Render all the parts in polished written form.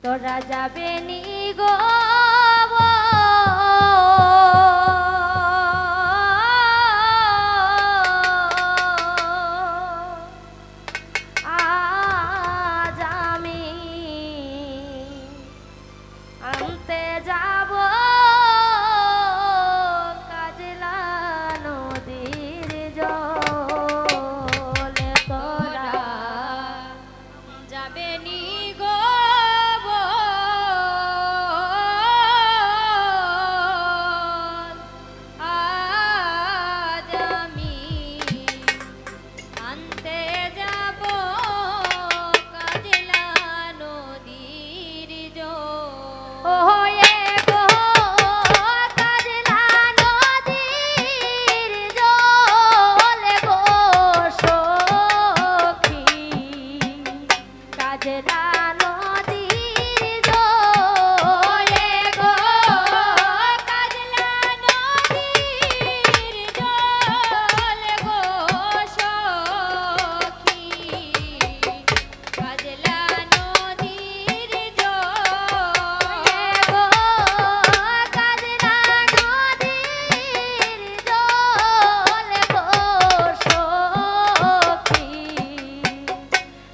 তোরা যাবে নি গো আজ আমি আনতে যাব কাজলা নদীর জল তোরা যাবে নি গো আজ আমি আনতে যাব কাজলা নদীর জল ওয়ে গো কাজলা নদীর জল গো সখী কাজলা নদীর জল গো কাজলা নদীর জল গো সখী কাজলা নদীর জল গো কাজলা নদীর জল গো সখী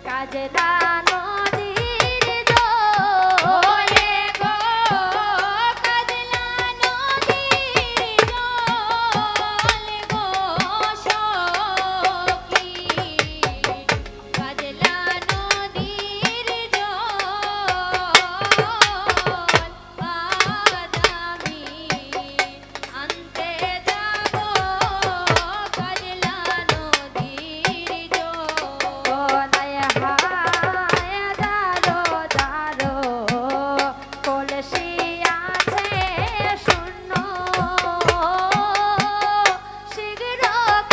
কাজলা নদীর জলে গো কাজলা নদীর জলে গো সখী কাজলা নদীর জল আজ আমি আনতে যাব কাজলা নদীর জল হায় দারো দারো কলসি আছে শূন্য শীঘ্র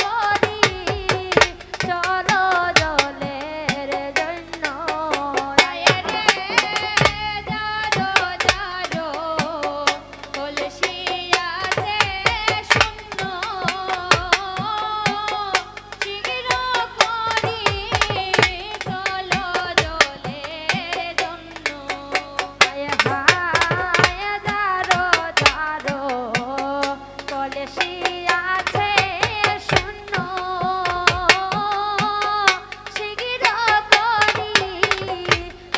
করি চলো জলের জন্য রে দারো দারো কলসি আছে শূন্য শীঘ্র করি চলো জলের জন্য হায় দারো দারো কলসি আছে শূন্য শীঘ্র করি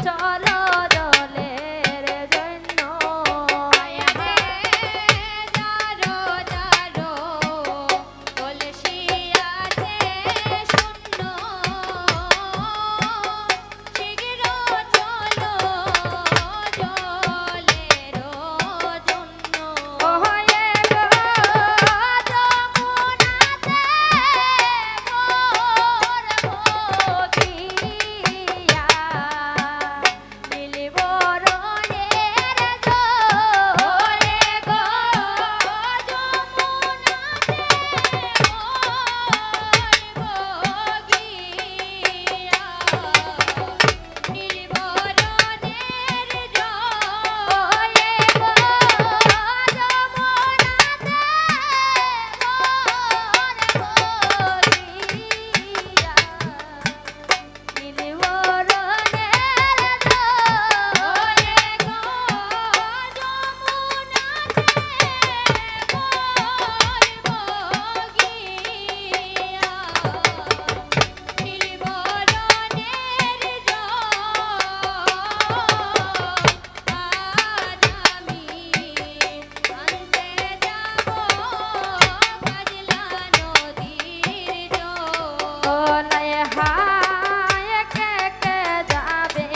চলো জলের জন্য দারো দারো কলসি আছে শূন্য শীঘ্র চলো জলের জন্য ওহে গো যমুনাতে মোর ভগিয়া মিলিব রণের জলে গো যমুনাতে মোর ভগিয়া মিলিব রণের জলে গো যমুনাতে হায় কে কে যাবে